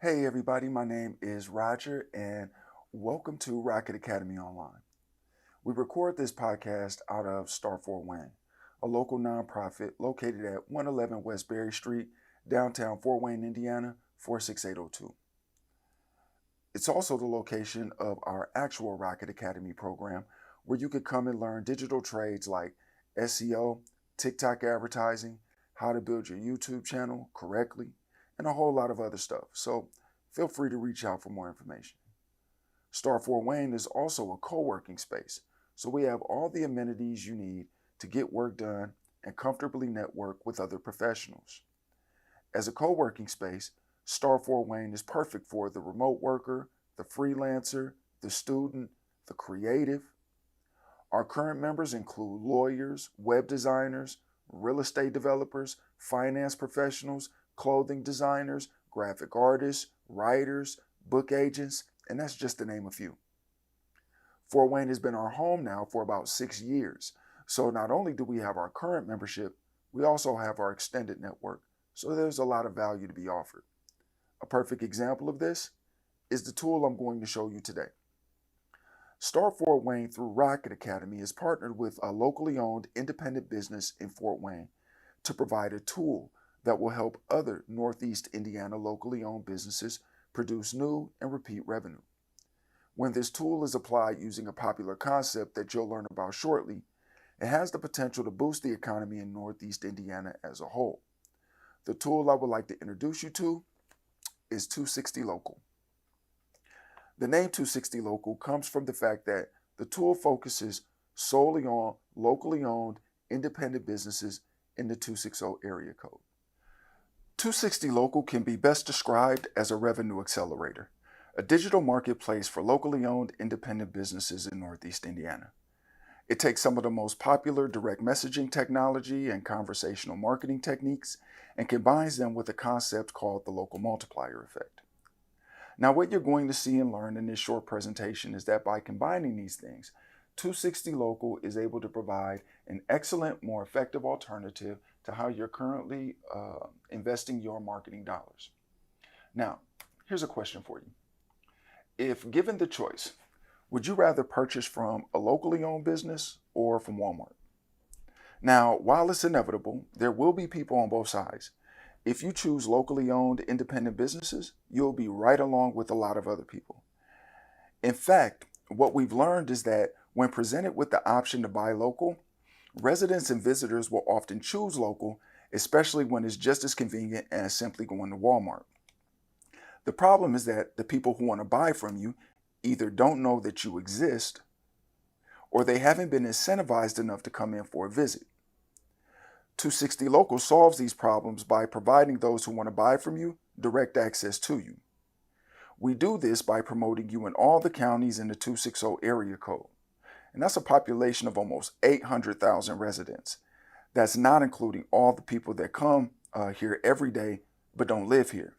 Hey everybody, my name is Roger and welcome to Rocket Academy Online. We record this podcast out of Star Fort Wayne, a local nonprofit located at 111 West Berry Street, downtown Fort Wayne, Indiana, 46802. It's also the location of our actual Rocket Academy program where you could come and learn digital trades like SEO, TikTok advertising, how to build your YouTube channel correctly, and a whole lot of other stuff. So feel free to reach out for more information. Star Fort Wayne is also a co-working space, so we have all the amenities you need to get work done and comfortably network with other professionals. As a co-working space, Star Fort Wayne is perfect for the remote worker, the freelancer, the student, the creative. Our current members include lawyers, web designers, real estate developers, finance professionals, clothing designers, graphic artists, writers, book agents, and that's just to name a few. Fort Wayne has been our home now for about 6 years. So not only do we have our current membership, we also have our extended network. So there's a lot of value to be offered. A perfect example of this is the tool I'm going to show you today. Star Fort Wayne through Rocket Academy is partnered with a locally owned independent business in Fort Wayne to provide a tool that will help other Northeast Indiana locally owned businesses produce new and repeat revenue. When this tool is applied using a popular concept that you'll learn about shortly, it has the potential to boost the economy in Northeast Indiana as a whole. The tool I would like to introduce you to is 260Local. The name 260Local comes from the fact that the tool focuses solely on locally owned independent businesses in the 260 area code. 260Local can be best described as a revenue accelerator, a digital marketplace for locally owned independent businesses in Northeast Indiana. It takes some of the most popular direct messaging technology and conversational marketing techniques and combines them with a concept called the local multiplier effect. Now, what you're going to see and learn in this short presentation is that by combining these things, 260Local is able to provide an excellent, more effective alternative to how you're currently investing your marketing dollars. Now, here's a question for you. If given the choice, would you rather purchase from a locally owned business or from Walmart? Now, while it's inevitable, there will be people on both sides. If you choose locally owned independent businesses, you'll be right along with a lot of other people. In fact, what we've learned is that when presented with the option to buy local, residents and visitors will often choose local, especially when it's just as convenient as simply going to Walmart. The problem is that the people who want to buy from you either don't know that you exist or they haven't been incentivized enough to come in for a visit. 260Local solves these problems by providing those who want to buy from you direct access to you. We do this by promoting you in all the counties in the 260 area code. And that's a population of almost 800,000 residents. That's not including all the people that come here every day but don't live here.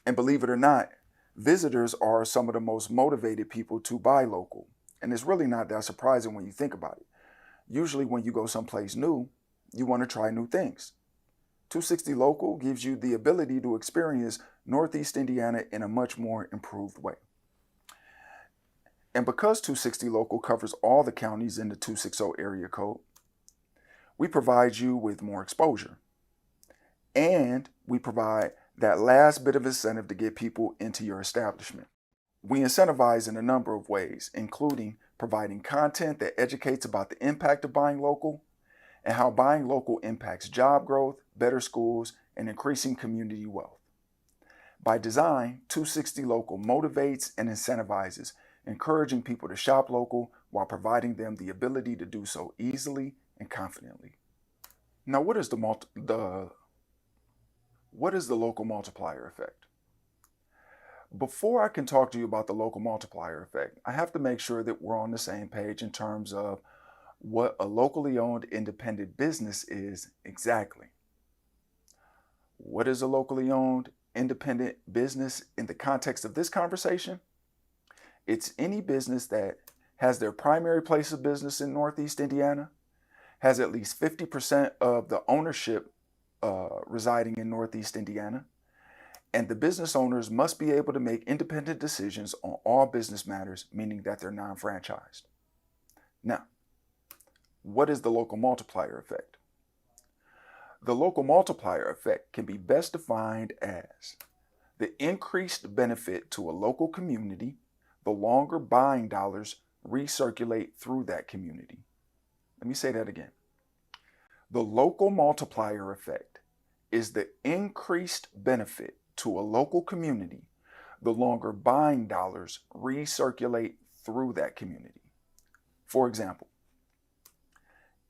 And believe it or not, visitors are some of the most motivated people to buy local. And it's really not that surprising when you think about it. Usually when you go someplace new, you want to try new things. 260Local gives you the ability to experience Northeast Indiana in a much more improved way. And because 260Local covers all the counties in the 260 area code, we provide you with more exposure. And we provide that last bit of incentive to get people into your establishment. We incentivize in a number of ways, including providing content that educates about the impact of buying local and how buying local impacts job growth, better schools, and increasing community wealth. By design, 260Local motivates and incentivizes, encouraging people to shop local while providing them the ability to do so easily and confidently. Now, what is the local multiplier effect? Before I can talk to you about the local multiplier effect, I have to make sure that we're on the same page in terms of what a locally owned independent business is exactly. What is a locally owned independent business in the context of this conversation? It's any business that has their primary place of business in Northeast Indiana, has at least 50% of the ownership residing in Northeast Indiana, And the business owners must be able to make independent decisions on all business matters, meaning that they're non-franchised. Now, what is the local multiplier effect? The local multiplier effect can be best defined as the increased benefit to a local community the longer buying dollars recirculate through that community. Let me say that again. The local multiplier effect is the increased benefit to a local community the longer buying dollars recirculate through that community. For example,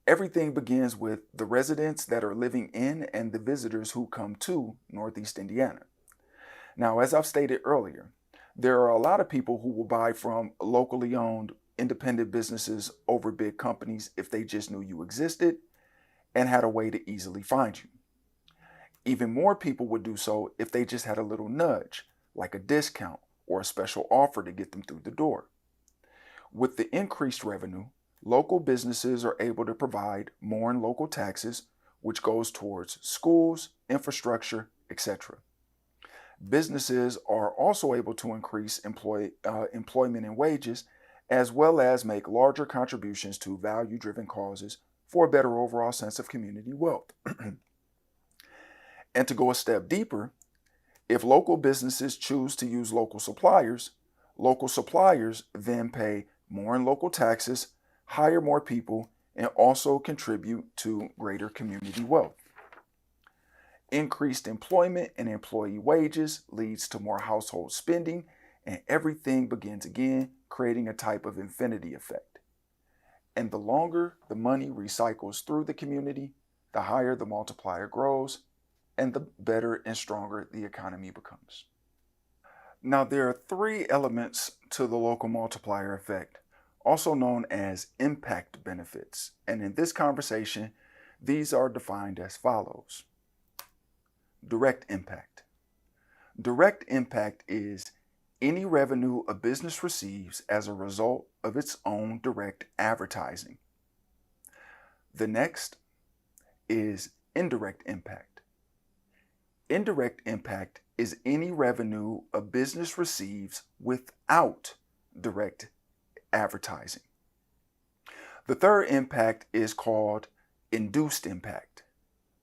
everything begins with the residents that are living in and the visitors who come to Northeast Indiana. Now, as I've stated earlier, there are a lot of people who will buy from locally owned independent businesses over big companies if they just knew you existed and had a way to easily find you. Even more people would do so if they just had a little nudge, like a discount or a special offer to get them through the door. With the increased revenue, local businesses are able to provide more in local taxes, which goes towards schools, infrastructure, etc. Businesses are also able to increase employment and wages, as well as make larger contributions to value-driven causes for a better overall sense of community wealth. And to go a step deeper, if local businesses choose to use local suppliers then pay more in local taxes, hire more people, and also contribute to greater community wealth. Increased employment and employee wages leads to more household spending, and everything begins again, creating a type of infinity effect. And the longer the money recycles through the community, the higher the multiplier grows, and the better and stronger the economy becomes. Now, there are three elements to the local multiplier effect, also known as impact benefits. And in this conversation, these are defined as follows. Direct impact. Direct impact is any revenue a business receives as a result of its own direct advertising. The next is indirect impact. Indirect impact is any revenue a business receives without direct advertising. The third impact is called induced impact,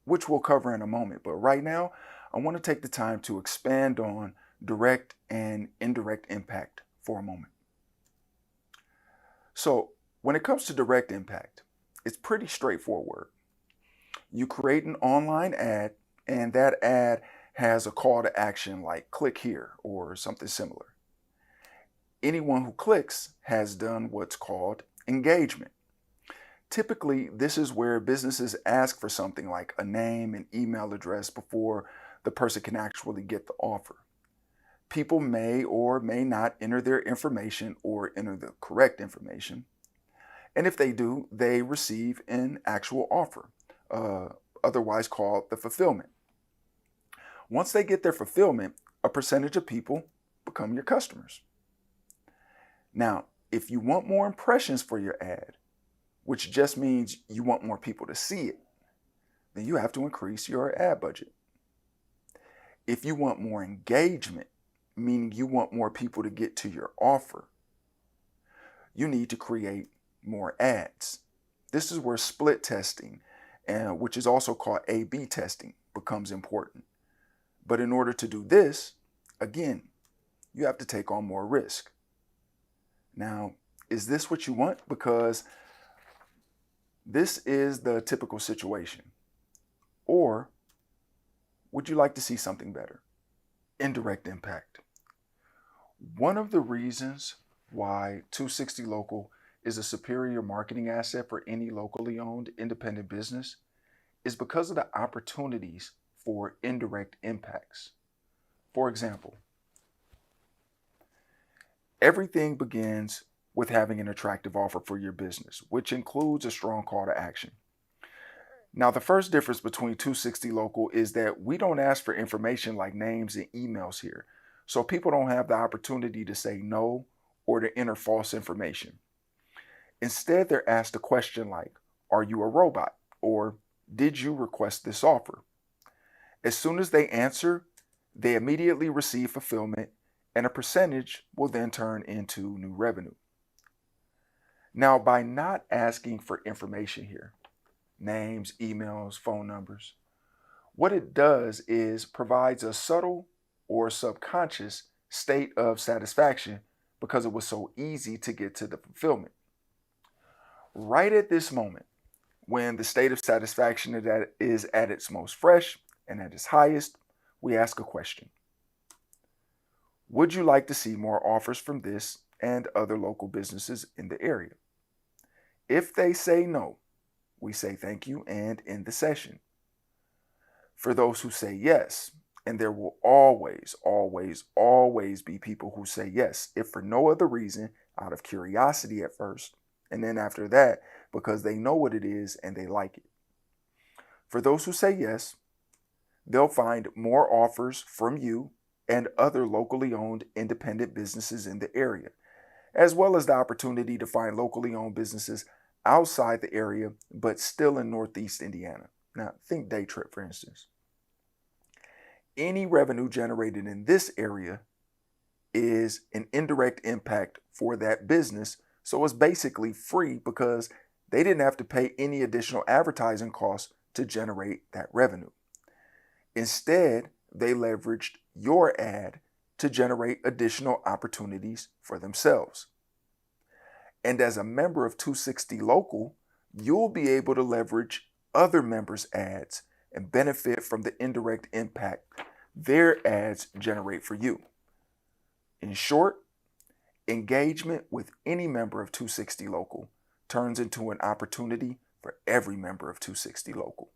which we'll cover in a moment. But right now, I want to take the time to expand on direct and indirect impact for a moment. So when it comes to direct impact, it's pretty straightforward. You create an online ad, and that ad has a call to action like click here or something similar. Anyone who clicks has done what's called engagement. Typically, this is where businesses ask for something like a name and email address before the person can actually get the offer. People may or may not enter their information or enter the correct information. And if they do, they receive an actual offer, otherwise called the fulfillment. Once they get their fulfillment, a percentage of people become your customers. Now, if you want more impressions for your ad, which just means you want more people to see it, then you have to increase your ad budget. If you want more engagement, meaning you want more people to get to your offer, you need to create more ads. This is where split testing, which is also called A/B testing, becomes important. But in order to do this, again, you have to take on more risk. Now, is this what you want? Because this is the typical situation. Or would you like to see something better? Indirect impact. One of the reasons why 260Local is a superior marketing asset for any locally owned independent business is because of the opportunities for indirect impacts. For example, everything begins with having an attractive offer for your business, which includes a strong call to action. Now, the first difference between 260Local is that we don't ask for information like names and emails here, so people don't have the opportunity to say no or to enter false information. Instead, they're asked a question like, "Are you a robot?" or "Did you request this offer?" As soon as they answer, They immediately receive fulfillment, and a percentage will then turn into new revenue. Now, by not asking for information here, names, emails, phone numbers, what it does is provides a subtle or subconscious state of satisfaction because it was so easy to get to the fulfillment. Right at this moment, when the state of satisfaction is at its most fresh and at its highest, we ask a question. Would you like to see more offers from this and other local businesses in the area? If they say no, we say thank you and end the session. For those who say yes, and there will always, always, always be people who say yes, if for no other reason, out of curiosity at first, and then after that, because they know what it is and they like it. For those who say yes, they'll find more offers from you and other locally owned independent businesses in the area, as well as the opportunity to find locally owned businesses outside the area, but still in Northeast Indiana. Now, think day trip, for instance. Any revenue generated in this area is an indirect impact for that business, so it's basically free because they didn't have to pay any additional advertising costs to generate that revenue. Instead, they leveraged your ad to generate additional opportunities for themselves. And as a member of 260 Local, you'll be able to leverage other members' ads and benefit from the indirect impact their ads generate for you. In short, engagement with any member of 260 Local turns into an opportunity for every member of 260 Local.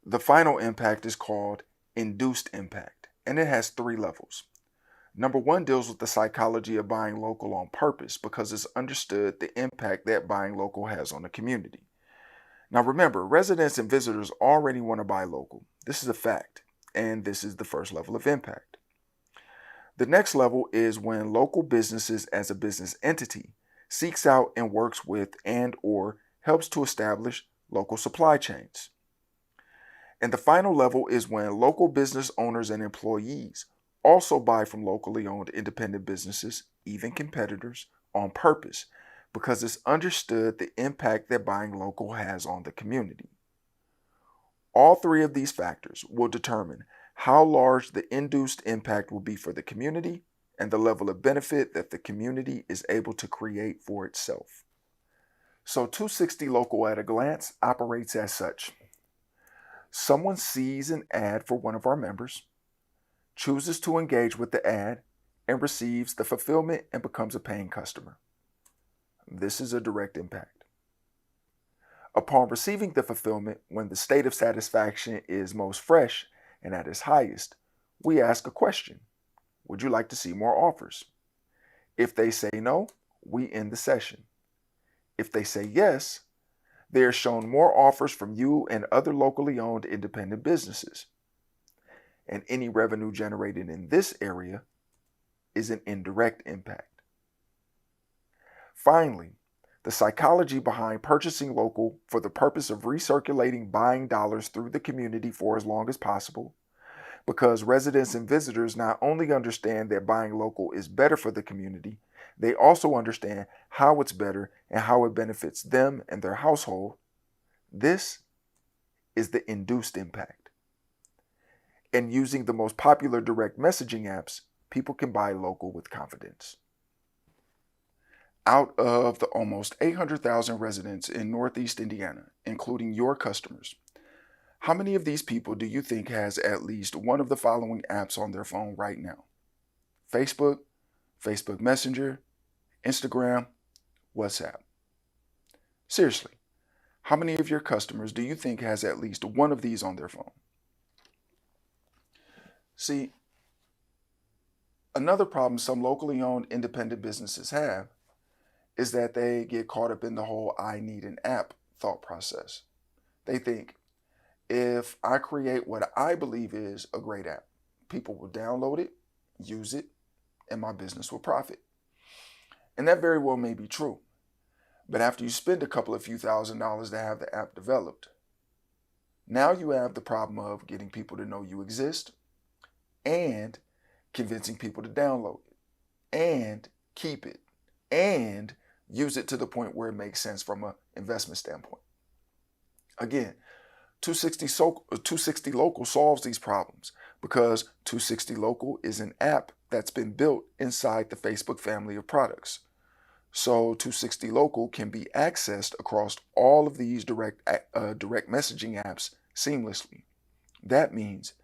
The final impact is called induced impact, and it has 3 levels. Number 1 deals with the psychology of buying local on purpose because it's understood the impact that buying local has on the community. Now remember, residents and visitors already want to buy local. This is a fact, and this is the first level of impact. The next level is when local businesses as a business entity seeks out and works with and or helps to establish local supply chains. And the final level is when local business owners and employees also buy from locally owned independent businesses, even competitors, on purpose because it's understood the impact that buying local has on the community. All 3 of these factors will determine how large the induced impact will be for the community and the level of benefit that the community is able to create for itself. So 260 Local at a glance operates as such. Someone sees an ad for one of our members, chooses to engage with the ad, and receives the fulfillment and becomes a paying customer. This is a direct impact. Upon receiving the fulfillment, when the state of satisfaction is most fresh and at its highest, we ask a question. Would you like to see more offers? If they say no, we end the session. If they say yes, they are shown more offers from you and other locally owned independent businesses. And any revenue generated in this area is an indirect impact. Finally, the psychology behind purchasing local for the purpose of recirculating buying dollars through the community for as long as possible, because residents and visitors not only understand that buying local is better for the community, they also understand how it's better and how it benefits them and their household. This is the induced impact. And using the most popular direct messaging apps, people can buy local with confidence. Out of the almost 800,000 residents in Northeast Indiana, including your customers, how many of these people do you think has at least one of the following apps on their phone right now? Facebook, Facebook Messenger, Instagram, WhatsApp. Seriously, how many of your customers do you think has at least one of these on their phone? See, another problem some locally owned independent businesses have is that they get caught up in the whole I need an app thought process. They think, if I create what I believe is a great app, people will download it, use it, and my business will profit. And that very well may be true. But after you spend a couple of few $1,000s to have the app developed, now you have the problem of getting people to know you exist, and convincing people to download it and keep it and use it to the point where it makes sense from an investment standpoint. Again, 260 Local solves these problems because 260 Local is an app that's been built inside the Facebook family of products. So 260 Local can be accessed across all of these direct messaging apps seamlessly. That means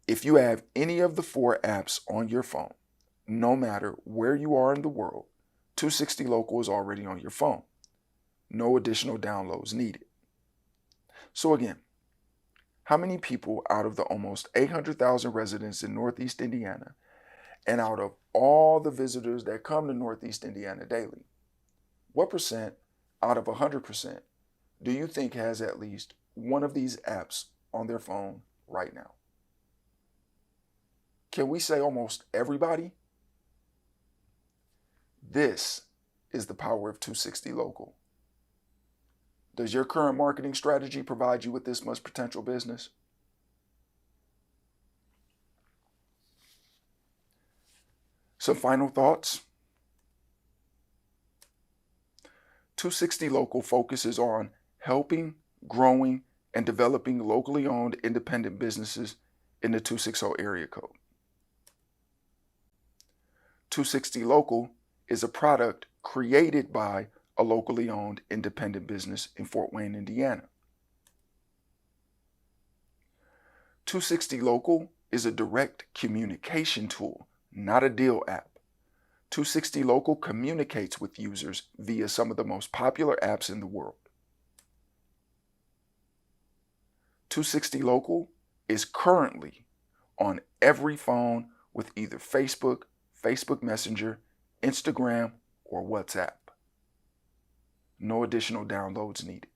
if you have any of the 4 apps on your phone, no matter where you are in the world, 260 Local is already on your phone. No additional downloads needed. So again, how many people out of the almost 800,000 residents in Northeast Indiana and out of all the visitors that come to Northeast Indiana daily, what percent out of 100% do you think has at least one of these apps on their phone right now? Can we say almost everybody? This is the power of 260 Local. Does your current marketing strategy provide you with this much potential business? Some final thoughts. 260 Local focuses on helping, growing, and developing locally owned independent businesses in the 260 area code. 260 Local is a product created by a locally owned independent business in Fort Wayne, Indiana. 260 Local is a direct communication tool, not a deal app. 260 Local communicates with users via some of the most popular apps in the world. 260 Local is currently on every phone with either Facebook, Facebook Messenger, Instagram, or WhatsApp. No additional downloads needed.